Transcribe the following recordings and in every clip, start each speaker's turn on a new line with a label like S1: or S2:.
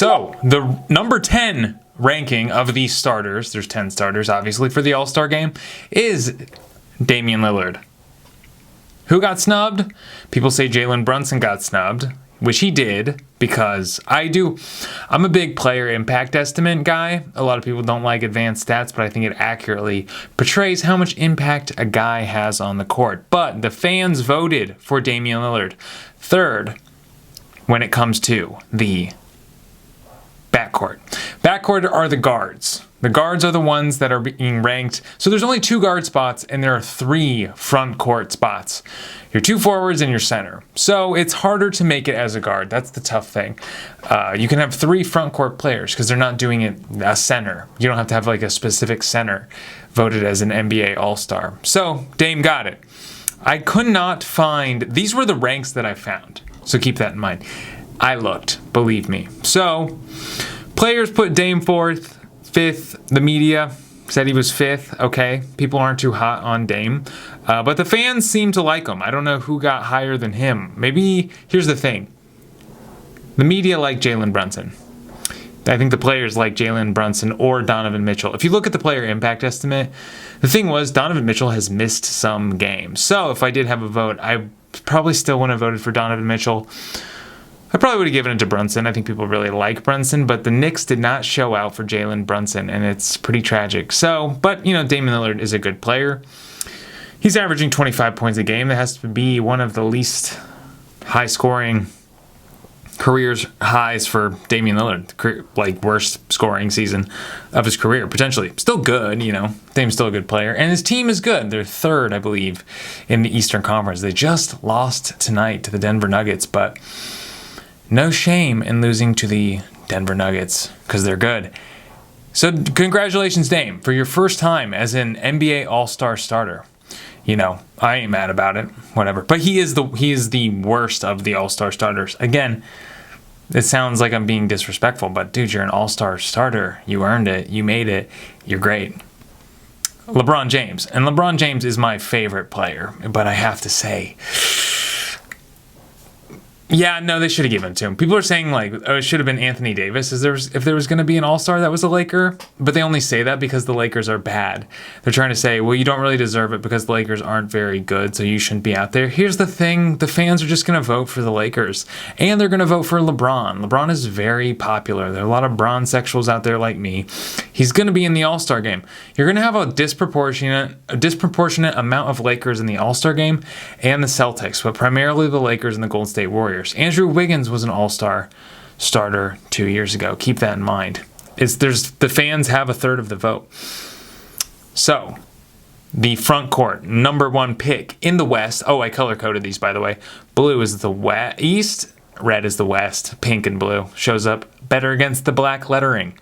S1: So, the number 10 ranking of these starters, there's 10 starters, obviously, for the All-Star game, is Damian Lillard. Who got snubbed? People say Jalen Brunson got snubbed, which he did, because I'm a big player impact estimate guy. A lot of people don't like advanced stats, but I think it accurately portrays how much impact a guy has on the court. But the fans voted for Damian Lillard third when it comes to the backcourt. Backcourt are the guards. The guards are the ones that are being ranked. So there's only 2 guard spots, and there are 3 front court spots. Your 2 forwards and your center. So it's harder to make it as a guard. That's the tough thing. You can have 3 front court players because they're not doing it a center. You don't have to have like a specific center voted as an NBA All-Star. So Dame got it. I could not find, these were the ranks that I found. So keep that in mind. I looked, believe me. So players put Dame 4th, 5th. The media said he was 5th. Okay, people aren't too hot on Dame. But the fans seem to like him. I don't know who got higher than him. Maybe, here's the thing. The media like Jalen Brunson. I think the players like Jalen Brunson or Donovan Mitchell. If you look at the player impact estimate, the thing was Donovan Mitchell has missed some games. So if I did have a vote, I probably still wouldn't have voted for Donovan Mitchell. I probably would have given it to Brunson. I think people really like Brunson, but the Knicks did not show out for Jalen Brunson, and it's pretty tragic. So, but, Damian Lillard is a good player. He's averaging 25 points a game. That has to be one of the least high-scoring careers highs for Damian Lillard, like worst scoring season of his career, potentially. Still good, Dame's still a good player. And his team is good. They're 3rd, I believe, in the Eastern Conference. They just lost tonight to the Denver Nuggets, but no shame in losing to the Denver Nuggets because they're good. So congratulations, Dame, for your first time as an NBA All-Star starter. I ain't mad about it, whatever. But he is the worst of the All-Star starters. Again, it sounds like I'm being disrespectful, but dude, you're an All-Star starter. You earned it. You made it. You're great. LeBron James. And LeBron James is my favorite player, but I have to say, yeah, no, they should have given it to him. People are saying, it should have been Anthony Davis if there was going to be an All-Star that was a Laker. But they only say that because the Lakers are bad. They're trying to say, well, you don't really deserve it because the Lakers aren't very good, so you shouldn't be out there. Here's the thing. The fans are just going to vote for the Lakers. And they're going to vote for LeBron. LeBron is very popular. There are a lot of bronzexuals out there like me. He's going to be in the All-Star game. You're going to have a disproportionate amount of Lakers in the All-Star game and the Celtics, but primarily the Lakers and the Golden State Warriors. Andrew Wiggins was an All-Star starter 2 years ago. Keep that in mind. The fans have a 3rd of the vote. So, the front court, number 1 pick in the West. Oh, I color-coded these, by the way. Blue is the East, red is the West, pink and blue. Shows up better against the black lettering.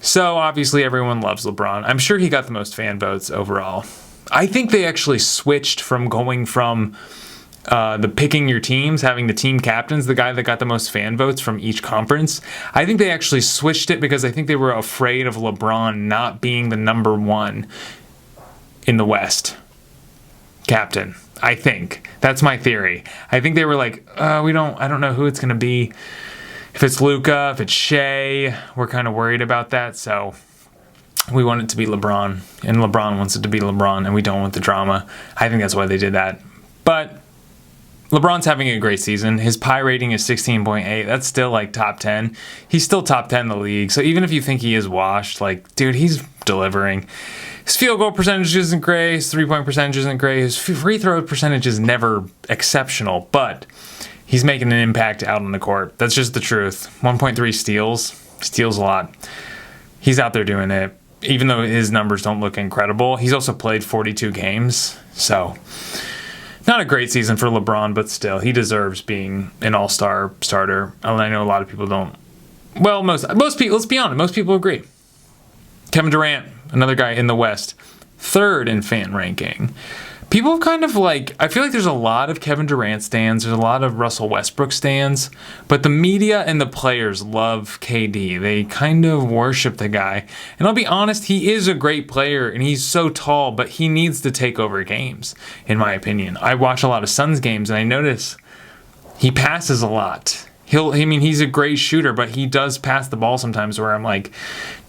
S1: So, obviously, everyone loves LeBron. I'm sure he got the most fan votes overall. I think they actually switched from going from the picking your teams, having the team captains, the guy that got the most fan votes from each conference. I think they actually switched it because I think they were afraid of LeBron not being the number 1 in the West captain. I think that's my theory. I think they were like, I don't know who it's going to be. If it's Luka, if it's Shay, we're kind of worried about that. So we want it to be LeBron, and LeBron wants it to be LeBron, and we don't want the drama. I think that's why they did that. But LeBron's having a great season. His pi rating is 16.8. That's still top 10. He's still top 10 in the league. So even if you think he is washed, dude, he's delivering. His field goal percentage isn't great. His 3-point percentage isn't great. His free throw percentage is never exceptional, but he's making an impact out on the court. That's just the truth. 1.3 steals a lot. He's out there doing it. Even though his numbers don't look incredible, he's also played 42 games. So not a great season for LeBron, but still, he deserves being an all-star starter. And I know a lot of people don't. Well, most people, let's be honest, most people agree. Kevin Durant, another guy in the West, 3rd in fan ranking. People have kind of I feel like there's a lot of Kevin Durant stans, there's a lot of Russell Westbrook stans, but the media and the players love KD. They kind of worship the guy. And I'll be honest, he is a great player and he's so tall, but he needs to take over games, in my opinion. I watch a lot of Suns games and I notice he passes a lot. He's a great shooter, but he does pass the ball sometimes where I'm like,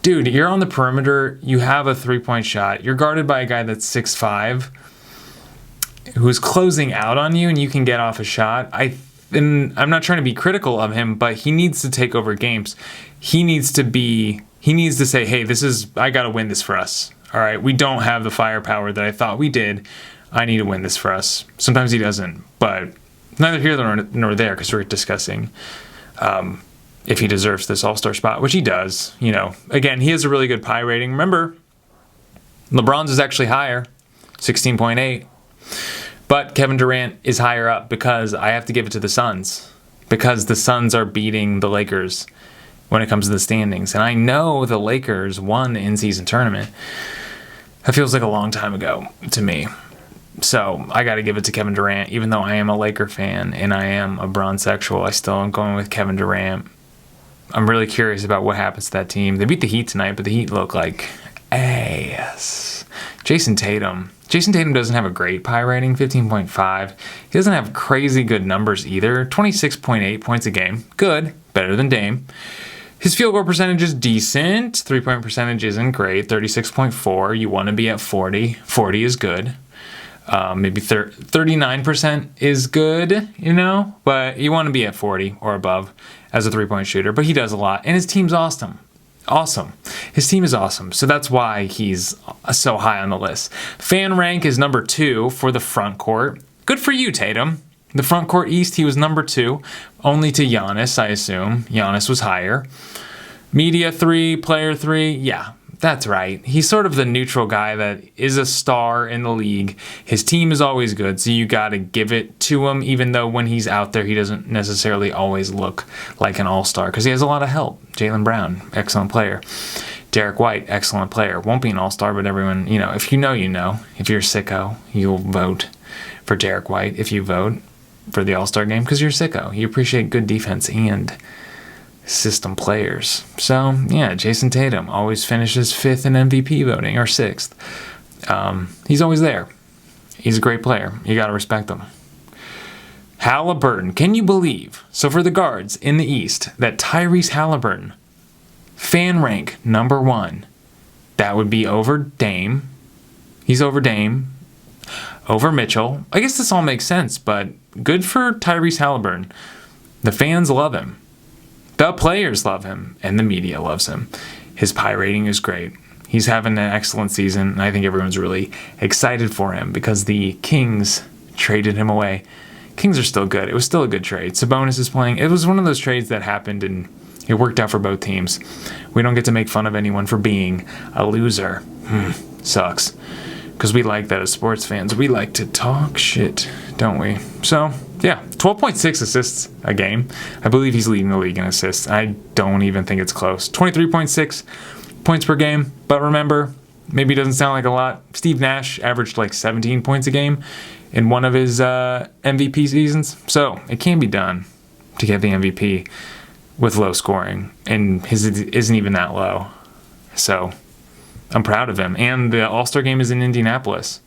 S1: dude, you're on the perimeter, you have a 3-point shot, you're guarded by a guy that's 6'5", who's closing out on you, and you can get off a shot. And I'm not trying to be critical of him, but he needs to take over games. He needs to say, hey, I got to win this for us. All right, we don't have the firepower that I thought we did. I need to win this for us. Sometimes he doesn't, but neither here nor there, because we're discussing if he deserves this all-star spot, which he does. Again, he has a really good PI rating. Remember, LeBron's is actually higher, 16.8. But Kevin Durant is higher up because I have to give it to the Suns, because the Suns are beating the Lakers when it comes to the standings. And I know the Lakers won the in-season tournament. That feels like a long time ago to me. So I got to give it to Kevin Durant. Even though I am a Laker fan and I am a bronzexual, I still am going with Kevin Durant. I'm really curious about what happens to that team. They beat the Heat tonight, but the Heat look like ass. Jayson Tatum doesn't have a great PI rating, 15.5. He doesn't have crazy good numbers either. 26.8 points a game. Good. Better than Dame. His field goal percentage is decent. 3-point percentage isn't great. 36.4. You want to be at 40. 40 is good. Maybe 39% is good, but you want to be at 40 or above as a 3-point shooter. But he does a lot. And his team's awesome. His team is awesome. So that's why he's so high on the list. Fan rank is number 2 for the front court. Good for you, Tatum. The front court East, he was number 2, only to Giannis, I assume. Giannis was higher. Media 3, player 3, yeah, that's right. He's sort of the neutral guy that is a star in the league. His team is always good, so you got to give it to him, even though when he's out there, he doesn't necessarily always look like an all-star, because he has a lot of help. Jaylen Brown, excellent player. Derek White, excellent player. Won't be an all-star, but everyone, if you know, you know. If you're a sicko, you'll vote for Derek White if you vote for the all-star game, because you're a sicko. You appreciate good defense and system players. So, yeah, Jayson Tatum always finishes 5th in MVP voting, or 6th. He's always there. He's a great player. You got to respect him. Haliburton. Can you believe? So for the guards in the East, that Tyrese Haliburton, fan rank number 1, that would be over Dame. He's over Dame. Over Mitchell. I guess this all makes sense, but good for Tyrese Haliburton. The fans love him. The players love him, and the media loves him. His PI rating is great. He's having an excellent season, and I think everyone's really excited for him because the Kings traded him away. Kings are still good. It was still a good trade. Sabonis is playing. It was one of those trades that happened, and it worked out for both teams. We don't get to make fun of anyone for being a loser. Sucks. Because we like that as sports fans. We like to talk shit, don't we? So, yeah, 12.6 assists a game. I believe he's leading the league in assists. I don't even think it's close. 23.6 points per game. But remember, maybe it doesn't sound like a lot. Steve Nash averaged like 17 points a game in one of his MVP seasons. So, it can be done to get the MVP with low scoring. And his isn't even that low. So, I'm proud of him. And the All-Star game is in Indianapolis.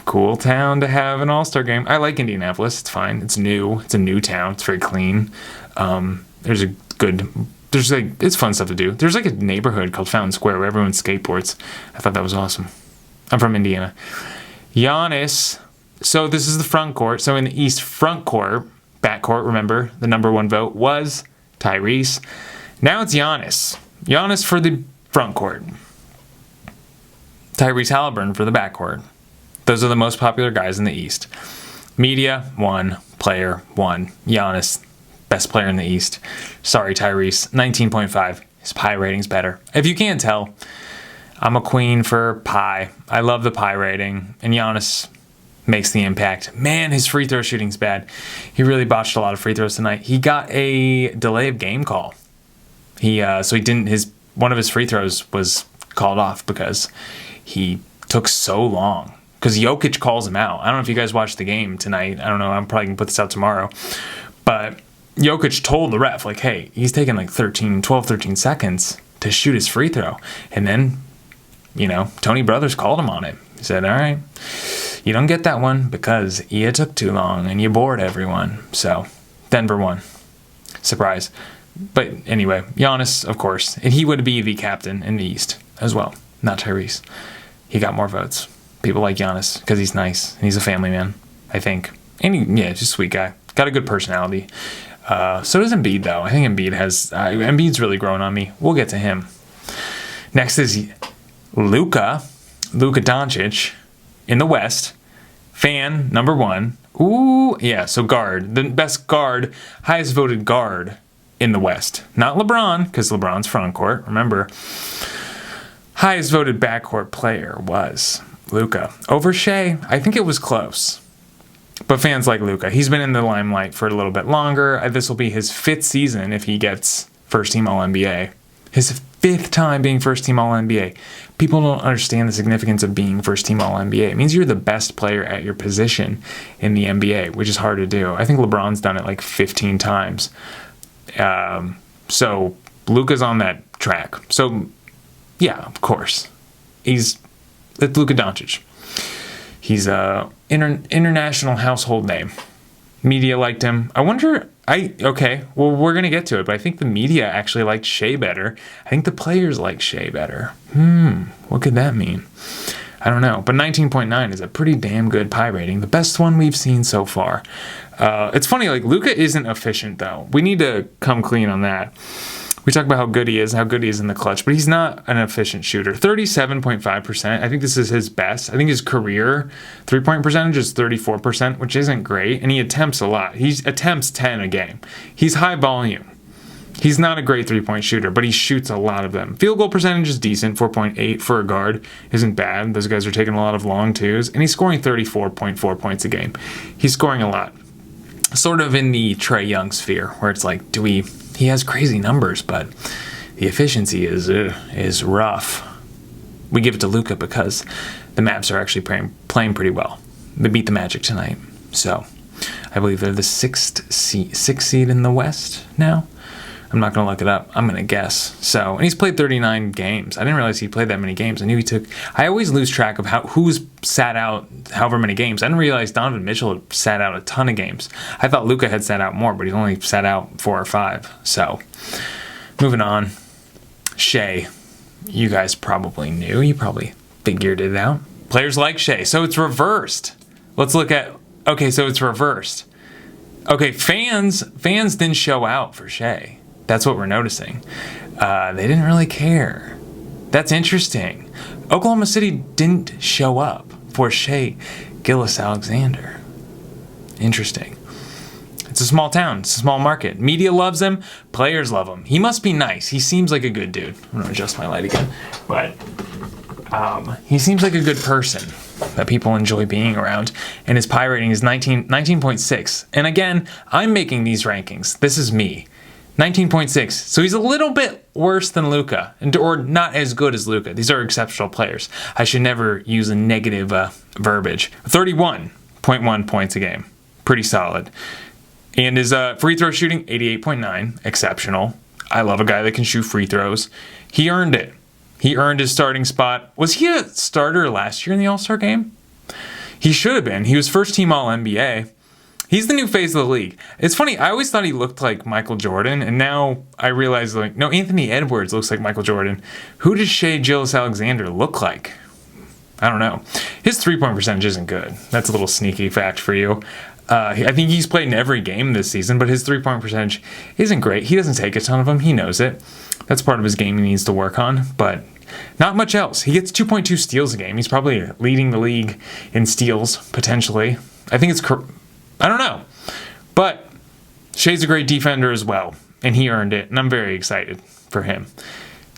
S1: Cool town to have an All-Star game. I like Indianapolis. It's fine. It's new. It's a new town. It's very clean. It's fun stuff to do. There's like a neighborhood called Fountain Square where everyone skateboards. I thought that was awesome. I'm from Indiana. Giannis. So this is the front court. So in the East front court, back court, remember, the number 1 vote was Tyrese. Now it's Giannis. Giannis for the front court. Tyrese Haliburton for the back court. Those are the most popular guys in the East. Media, 1. Player, 1. Giannis, best player in the East. Sorry, Tyrese, 19.5. His PI rating's better. If you can't tell, I'm a queen for PI. I love the PI rating, and Giannis makes the impact. Man, his free throw shooting's bad. He really botched a lot of free throws tonight. He got a delay of game call. One of his free throws was called off because he took so long. Because Jokic calls him out. I don't know if you guys watched the game tonight. I don't know. I'm probably going to put this out tomorrow. But Jokic told the ref, like, hey, he's taking like 12, 13 seconds to shoot his free throw. And then, Tony Brothers called him on it. He said, all right, you don't get that one because you took too long and you bored everyone. So Denver won. Surprise. But anyway, Giannis, of course. And he would be the captain in the East as well. Not Tyrese. He got more votes. People like Giannis because he's nice. And he's a family man, I think. And just a sweet guy. Got a good personality. So does Embiid, though. I think Embiid's really growing on me. We'll get to him. Next is Luka Dončić in the West. Fan number 1. Ooh, yeah, so guard. The best guard, highest voted guard in the West. Not LeBron, because LeBron's front court, remember. Highest voted backcourt player was Luka. Over Shay, I think it was close. But fans like Luka. He's been in the limelight for a little bit longer. This will be his 5th season if he gets first-team All-NBA. His 5th time being first-team All-NBA. People don't understand the significance of being first-team All-NBA. It means you're the best player at your position in the NBA, which is hard to do. I think LeBron's done it like 15 times. So Luka's on that track. So, yeah, of course. It's Luka Dončić. He's a international household name. Media liked him. Okay, well, we're going to get to it, but I think the media actually liked Shay better. I think the players like Shay better. What could that mean? I don't know. But 19.9 is a pretty damn good pie rating. The best one we've seen so far. It's funny, like, Luka isn't efficient, though. We need to come clean on that. We talk about how good he is in the clutch, but he's not an efficient shooter. 37.5%. I think this is his best. I think his career three-point percentage is 34%, which isn't great, and he attempts a lot. He attempts 10 a game. He's high volume. He's not a great three-point shooter, but he shoots a lot of them. Field goal percentage is decent. 4.8 for a guard isn't bad. Those guys are taking a lot of long twos, and he's scoring 34.4 points a game. He's scoring a lot. Sort of in the Trae Young sphere, where it's like, he has crazy numbers, but the efficiency is rough. We give it to Luka because the Mavs are actually playing pretty well. They beat the Magic tonight, so I believe they're the sixth seed in the West now. I'm not going to look it up. I'm going to guess. So, and he's played 39 games. I didn't realize he played that many games. I always lose track of who's sat out however many games. I didn't realize Donovan Mitchell had sat out a ton of games. I thought Luka had sat out more, but he's only sat out 4 or 5. So, moving on. Shay. You guys probably knew. You probably figured it out. Players like Shay. So it's reversed. Let's look at... Okay, so it's reversed. Okay, fans didn't show out for Shay. That's what we're noticing. They didn't really care. That's interesting. Oklahoma City didn't show up for Shai Gilgeous-Alexander. Interesting. It's a small town. It's a small market. Media loves him. Players love him. He must be nice. He seems like a good dude. I'm going to adjust my light again. But he seems like a good person that people enjoy being around. And his pie rating is 19.6. And again, I'm making these rankings. This is me. 19.6. So he's a little bit worse than Luka, or not as good as Luka. These are exceptional players. I should never use a negative verbiage. 31.1 points a game. Pretty solid. And his free throw shooting, 88.9. Exceptional. I love a guy that can shoot free throws. He earned it. He earned his starting spot. Was he a starter last year in the All-Star game? He should have been. He was first team All-NBA. He's the new face of the league. It's funny, I always thought he looked like Michael Jordan, and now I realize, no, Anthony Edwards looks like Michael Jordan. Who does Shai Gilgeous-Alexander look like? I don't know. His three-point percentage isn't good. That's a little sneaky fact for you. I think he's played in every game this season, but his three-point percentage isn't great. He doesn't take a ton of them. He knows it. That's part of his game he needs to work on, but not much else. He gets 2.2 steals a game. He's probably leading the league in steals, potentially. I think it's... I don't know. But Shay's a great defender as well, and he earned it, and I'm very excited for him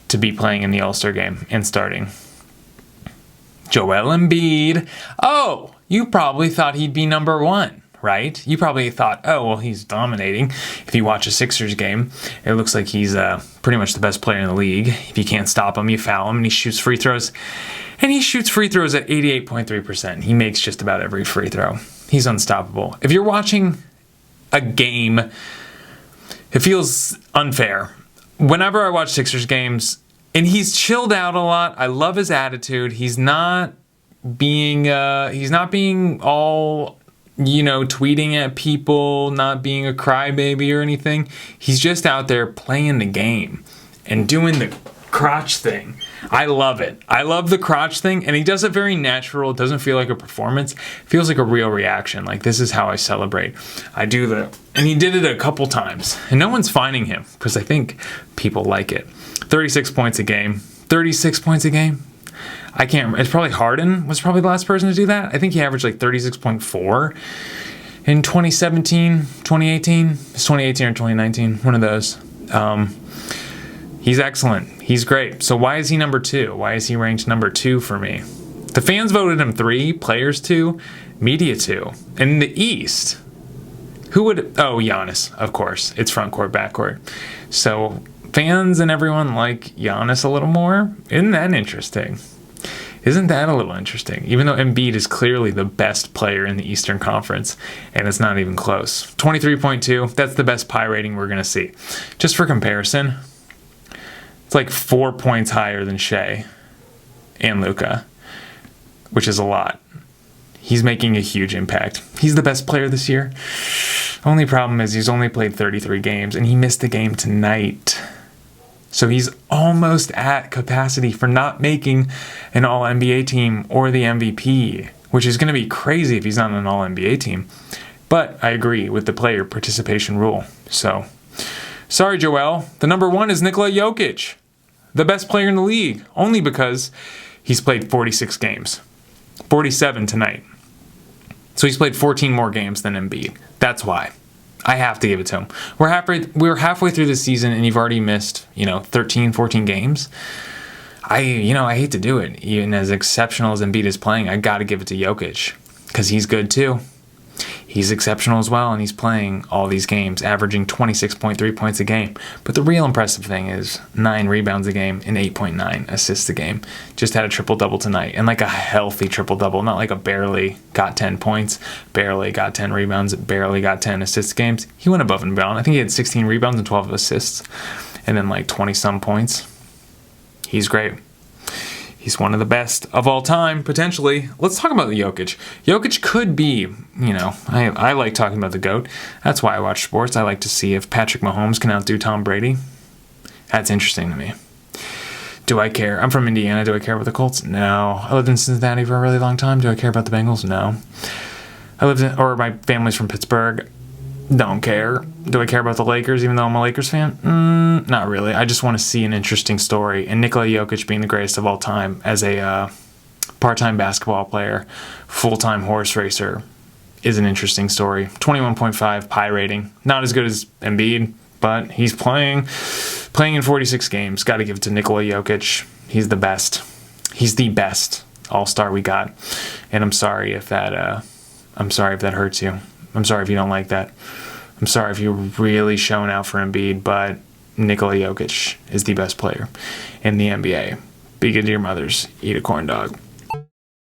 S1: to be playing in the All-Star game and starting. Joel Embiid. Oh, you probably thought he'd be number 1, right? You probably thought, oh, well, he's dominating. If you watch a Sixers game, it looks like he's pretty much the best player in the league. If you can't stop him, you foul him, and he shoots free throws. And he shoots free throws at 88.3%. He makes just about every free throw. He's unstoppable. If you're watching a game, it feels unfair. Whenever I watch Sixers games, and he's chilled out a lot. I love his attitude. He's not being all tweeting at people, not being a crybaby or anything. He's just out there playing the game and doing the crotch thing. I love it. I love the crotch thing, and he does it very natural. It doesn't feel like a performance. It feels like a real reaction. Like, this is how I celebrate. And he did it a couple times, and no one's finding him because I think people like it. 36 points a game. 36 points a game. I can't. It's probably Harden was probably the last person to do that. I think he averaged like 36.4 in 2017, 2018. It's 2018 or 2019. One of those. He's excellent. He's great. So why is he number 2? Why is he ranked number 2 for me? The fans voted him 3, players 2, media 2. And in the East, who would... Oh, Giannis, of course. It's front court, back court. So fans and everyone like Giannis a little more. Isn't that interesting? Isn't that a little interesting? Even though Embiid is clearly the best player in the Eastern Conference, and it's not even close. 23.2, that's the best pi rating we're going to see. Just for comparison... It's like 4 points higher than Shay and Luka, which is a lot. He's making a huge impact. He's the best player this year. Only problem is he's only played 33 games, and he missed a game tonight. So he's almost at capacity for not making an All-NBA team or the MVP, which is going to be crazy if he's not on an All-NBA team. But I agree with the player participation rule. So, sorry, Joel. The number 1 is Nikola Jokic. The best player in the league, only because he's played 46 games. 47 tonight. So he's played 14 more games than Embiid. That's why. I have to give it to him. We're halfway through the season, and you've already missed, 13, 14 games. I hate to do it. Even as exceptional as Embiid is playing, I got to give it to Jokic because he's good too. He's exceptional as well, and he's playing all these games, averaging 26.3 points a game. But the real impressive thing is 9 rebounds a game and 8.9 assists a game. Just had a triple-double tonight, and like a healthy triple-double, not like a barely got 10 points, barely got 10 rebounds, barely got 10 assists games. He went above and beyond. I think he had 16 rebounds and 12 assists, and then like 20-some points. He's great. He's one of the best of all time, potentially. Let's talk about the Jokic. Jokic could be, I like talking about the GOAT. That's why I watch sports. I like to see if Patrick Mahomes can outdo Tom Brady. That's interesting to me. Do I care? I'm from Indiana. Do I care about the Colts? No. I lived in Cincinnati for a really long time. Do I care about the Bengals? No. My family's from Pittsburgh. Don't care. Do I care about the Lakers even though I'm a Lakers fan? Not really. I just want to see an interesting story. And Nikola Jokic being the greatest of all time as a part-time basketball player, full-time horse racer is an interesting story. 21.5 pi rating. Not as good as Embiid, but he's playing in 46 games. Got to give it to Nikola Jokic. He's the best. He's the best all-star we got. And I'm sorry if that hurts you. I'm sorry if you don't like that. I'm sorry if you're really showing out for Embiid, but Nikola Jokic is the best player in the NBA. Be good to your mothers. Eat a corn dog.